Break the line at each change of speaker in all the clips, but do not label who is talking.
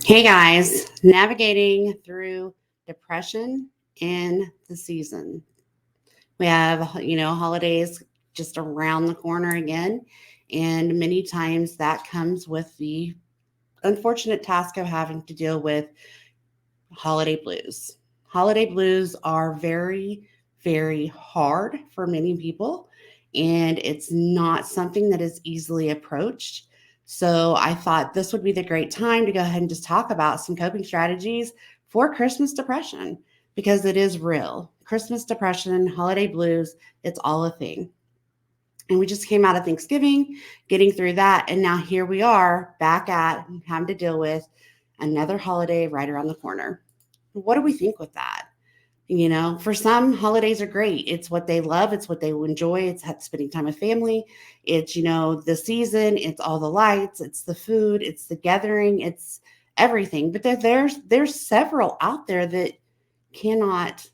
Hey guys, navigating through depression in the season. We have, holidays just around the corner again. And many times that comes with the unfortunate task of having to deal with holiday blues. Holiday blues are very, very hard for many people, and it's not something that is easily approached. So, I thought this would be the great time to go ahead and just talk about some coping strategies for Christmas depression because it is real. Christmas depression, holiday blues, it's all a thing. And we just came out of Thanksgiving, getting through that. And now here we are back at having to deal with another holiday right around the corner. What do we think with that? For some, holidays are great. It's what they love, it's what they enjoy. It's spending time with family. It's, the season, it's all the lights, it's the food, it's the gathering, it's everything. But there's several out there that cannot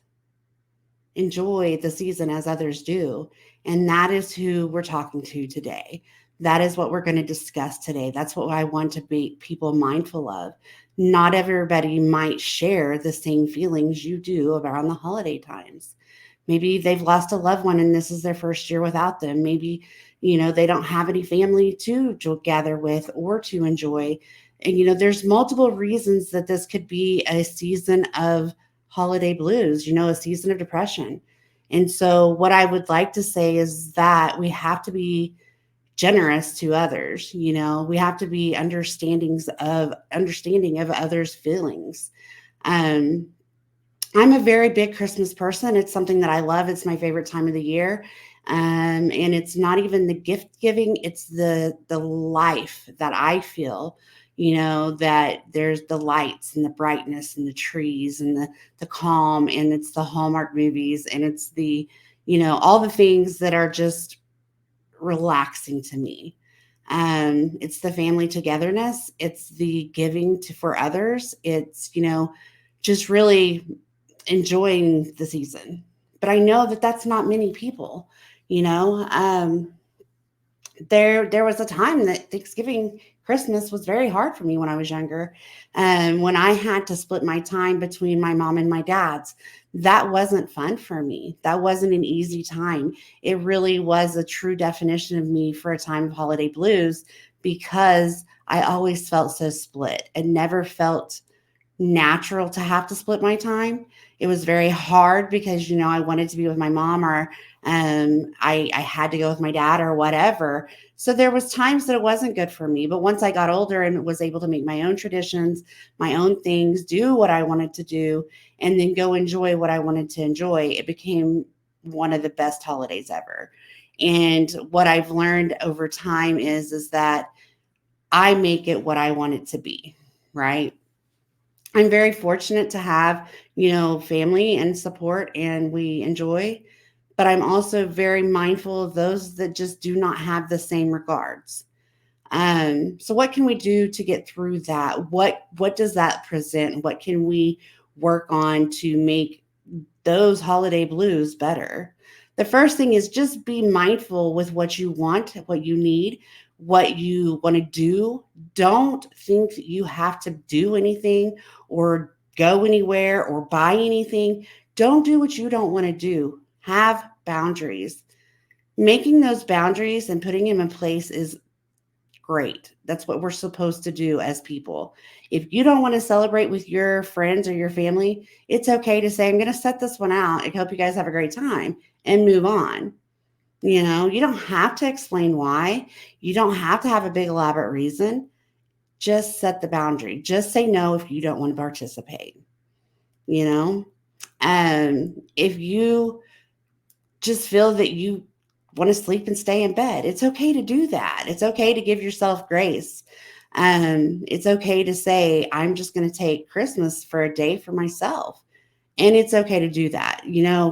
enjoy the season as others do. And that is who we're talking to today. That is what we're going to discuss today. That's what I want to be people mindful of. Not everybody might share the same feelings you do around the holiday times. Maybe they've lost a loved one and this is their first year without them. Maybe, they don't have any family to gather with or to enjoy. And, there's multiple reasons that this could be a season of holiday blues, a season of depression. And so, what I would like to say is that we have to be generous to others. We have to be understanding of others' feelings. Um, I'm a very big Christmas person. It's something that I love. It's my favorite time of the year. And it's not even the gift giving, it's the life that I feel, that there's the lights and the brightness and the trees and the calm, and it's the Hallmark movies, and it's the, all the things that are just relaxing to me. It's the family togetherness, it's the giving for others. It's, just really enjoying the season. But I know that that's not many people, you know. There was a time that Thanksgiving, Christmas was very hard for me when I was younger. When I had to split my time between my mom and my dad's, that wasn't fun for me. That wasn't an easy time. It really was a true definition of me for a time of holiday blues because I always felt so split and never felt natural to have to split my time. It was very hard because, I wanted to be with my mom, or I had to go with my dad or whatever. So there was times that it wasn't good for me. But once I got older and was able to make my own traditions, my own things, do what I wanted to do, and then go enjoy what I wanted to enjoy, it became one of the best holidays ever. And what I've learned over time is that I make it what I want it to be, right? I'm very fortunate to have, family and support, and we enjoy, but I'm also very mindful of those that just do not have the same regards. So what can we do to get through that? What does that present? What can we work on to make those holiday blues better? The first thing is just be mindful with what you want, what you need, what you want to do. Don't think that you have to do anything or go anywhere or buy anything. Don't do what you don't want to do. Have boundaries. Making those boundaries and putting them in place is great. That's what we're supposed to do as people. If you don't want to celebrate with your friends or your family, it's okay to say, I'm going to set this one out. I hope you guys have a great time and move on. You don't have to explain why. You don't have to have a big elaborate reason. Just set the boundary. Just say no if you don't want to participate. You know, if you just feel that you want to sleep and stay in bed, it's okay to do that. It's okay to give yourself grace. It's okay to say, I'm just going to take Christmas for a day for myself. And it's okay to do that.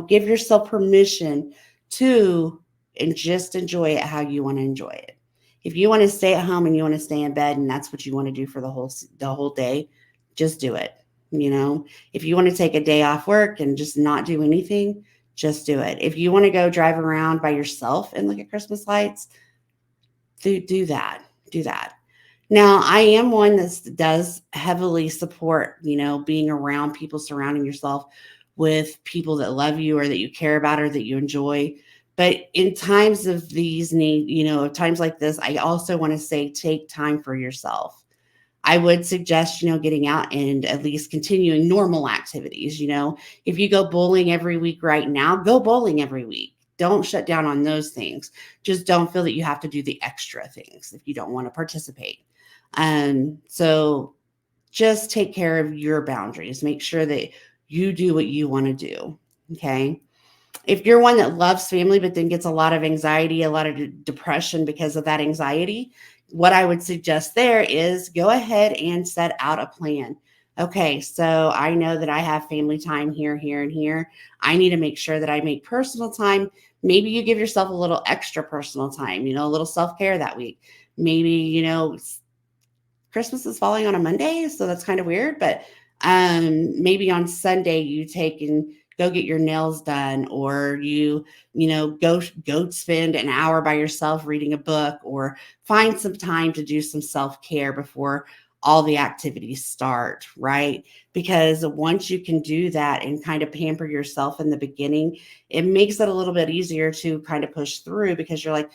Give yourself permission to and just enjoy it how you want to enjoy it. If you want to stay at home and you want to stay in bed and that's what you want to do for the whole day, just do it. If you want to take a day off work and just not do anything, just do it. If you want to go drive around by yourself and look at Christmas lights, do that. Do that. Now, I am one that does heavily support, being around people, surrounding yourself with people that love you or that you care about or that you enjoy. But in times of these need, times like this, I also want to say take time for yourself. I would suggest, getting out and at least continuing normal activities. If you go bowling every week right now, go bowling every week. Don't shut down on those things. Just don't feel that you have to do the extra things if you don't want to participate. So just take care of your boundaries. Make sure that you do what you want to do. Okay. If you're one that loves family, but then gets a lot of anxiety, a lot of depression because of that anxiety, what I would suggest there is go ahead and set out a plan. Okay, so I know that I have family time here, here, and here. I need to make sure that I make personal time. Maybe you give yourself a little extra personal time, a little self care that week. Maybe, Christmas is falling on a Monday, so that's kind of weird. But maybe on Sunday you take and go get your nails done, or go spend an hour by yourself reading a book, or find some time to do some self care before all the activities start, right? Because once you can do that and kind of pamper yourself in the beginning, it makes it a little bit easier to kind of push through because you're like,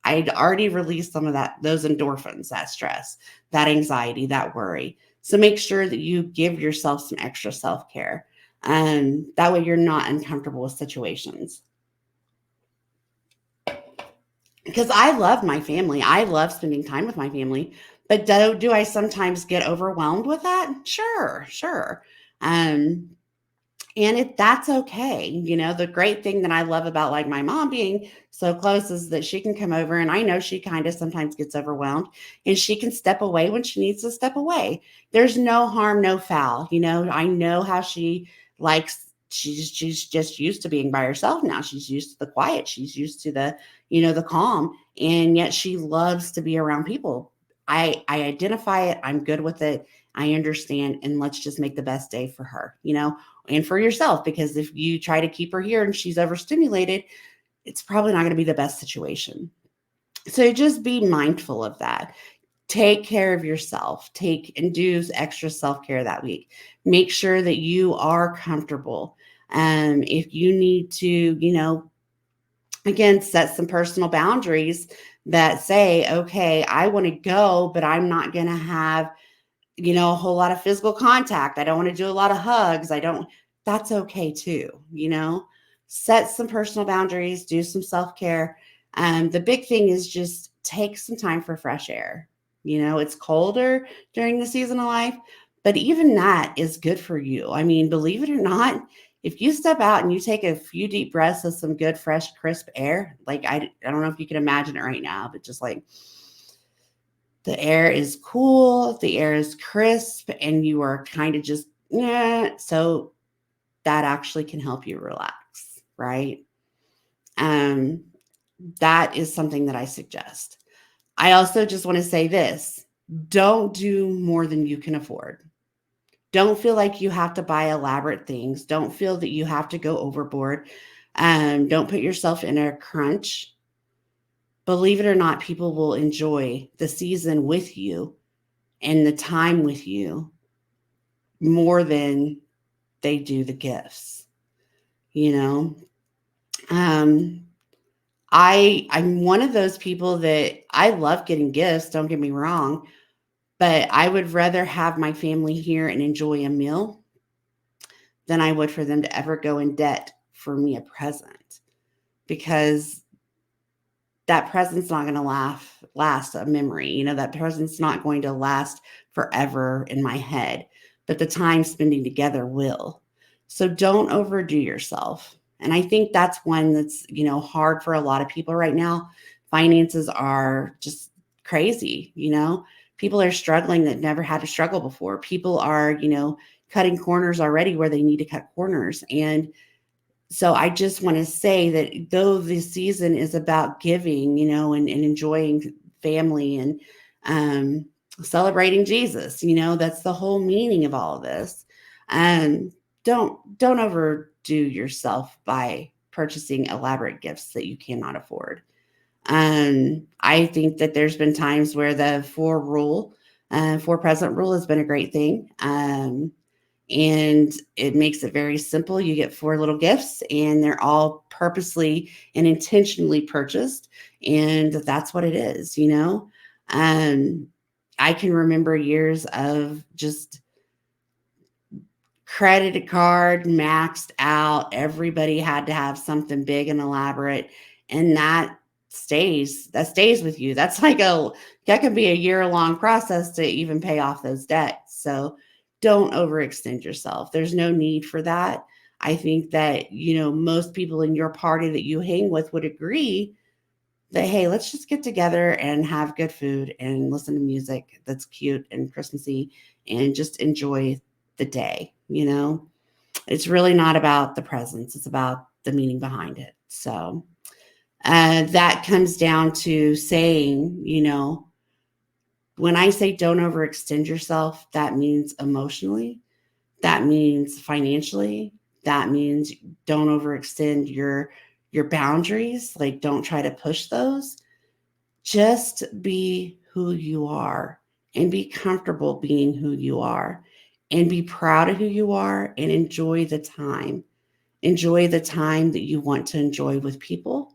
I'd already released some of those endorphins, that stress, that anxiety, that worry. So make sure that you give yourself some extra self care. And that way you're not uncomfortable with situations. Because I love my family. I love spending time with my family. But do I sometimes get overwhelmed with that? Sure, sure. Um, and that's okay. The great thing that I love about like my mom being so close is that she can come over, and I know she kind of sometimes gets overwhelmed, and she can step away when she needs to step away. There's no harm, no foul. I know how she likes. She's just used to being by herself now. She's used to the quiet. She's used to the calm, and yet she loves to be around people. I identify it. I'm good with it. I understand, and let's just make the best day for her. And for yourself, because if you try to keep her here and she's overstimulated, it's probably not going to be the best situation. So just be mindful of that. Take care of yourself. Take and do extra self-care that week. Make sure that you are comfortable. If you need to, again, set some personal boundaries that say, okay, I want to go, but I'm not going to have a whole lot of physical contact. I don't want to do a lot of hugs. That's okay too, set some personal boundaries, do some self care. The big thing is just take some time for fresh air. It's colder during the season of life, but even that is good for you. I mean, believe it or not, if you step out and you take a few deep breaths of some good, fresh, crisp air, like I don't know if you can imagine it right now, but just like, the air is cool, the air is crisp, and you are kind of just, yeah. So that actually can help you relax, right? Um, that is something that I suggest. I also just want to say this: don't do more than you can afford. Don't feel like you have to buy elaborate things. Don't feel that you have to go overboard. Don't put yourself in a crunch. Believe it or not, people will enjoy the season with you and the time with you more than they do the gifts, you know? Um, I'm one of those people that I love getting gifts, don't get me wrong, but I would rather have my family here and enjoy a meal than I would for them to ever go in debt for me a present, because that present's not going to last a memory. That present's not going to last forever in my head, but the time spending together will. So don't overdo yourself. And I think that's one that's, hard for a lot of people right now. Finances are just crazy. People are struggling that never had to struggle before. People are, cutting corners already where they need to cut corners. And so I just want to say that though this season is about giving, and enjoying family and um, celebrating Jesus, that's the whole meaning of all of this. Um, don't overdo yourself by purchasing elaborate gifts that you cannot afford. I think that there's been times where the four present rule has been a great thing. And it makes it very simple. You get four little gifts, and they're all purposely and intentionally purchased. And that's what it is, you know? Um, I can remember years of just credit card maxed out. Everybody had to have something big and elaborate. And that stays with you. That can be a year-long process to even pay off those debts. So don't overextend yourself. There's no need for that. I think that, most people in your party that you hang with would agree that, hey, let's just get together and have good food and listen to music that's cute and Christmassy and just enjoy the day. It's really not about the presents, it's about the meaning behind it. So that comes down to saying, when I say don't overextend yourself, that means emotionally, that means financially, that means don't overextend your boundaries, like don't try to push those. Just be who you are and be comfortable being who you are and be proud of who you are and enjoy the time. Enjoy the time that you want to enjoy with people.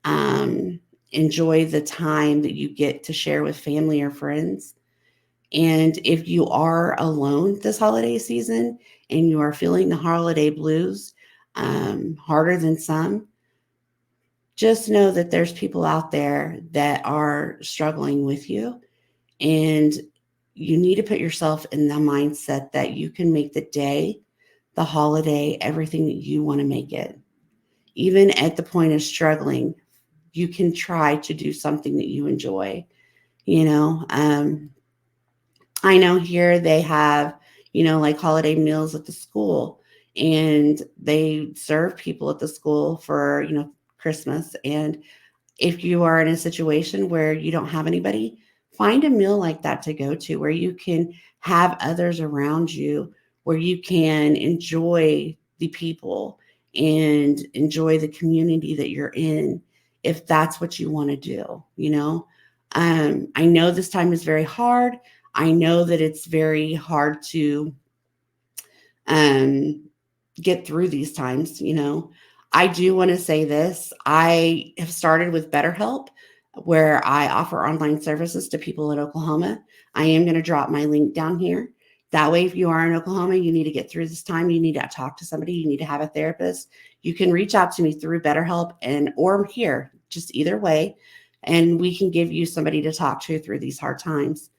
Um, Enjoy the time that you get to share with family or friends. And if you are alone this holiday season and you are feeling the holiday blues harder than some, just know that there's people out there that are struggling with you. And you need to put yourself in the mindset that you can make the day, the holiday, everything that you want to make it. Even at the point of struggling, you can try to do something that you enjoy. You know, I know here they have, like holiday meals at the school, and they serve people at the school for, Christmas. And if you are in a situation where you don't have anybody, find a meal like that to go to where you can have others around you, where you can enjoy the people and enjoy the community that you're in, if that's what you want to do. I know this time is very hard. I know that it's very hard to um, get through these times. I do want to say this. I have started with BetterHelp, where I offer online services to people in Oklahoma. I am going to drop my link down here. That way, if you are in Oklahoma, you need to get through this time, you need to talk to somebody, you need to have a therapist, you can reach out to me through BetterHelp or here, just either way, and we can give you somebody to talk to through these hard times.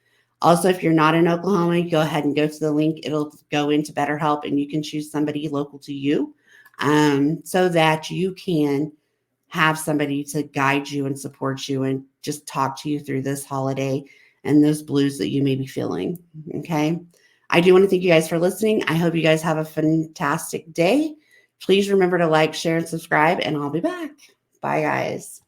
Also, if you're not in Oklahoma, go ahead and go to the link. It'll go into BetterHelp, and you can choose somebody local to you, so that you can have somebody to guide you and support you and just talk to you through this holiday and those blues that you may be feeling. Okay. I do want to thank you guys for listening. I hope you guys have a fantastic day. Please remember to like, share, and subscribe, and I'll be back. Bye, guys.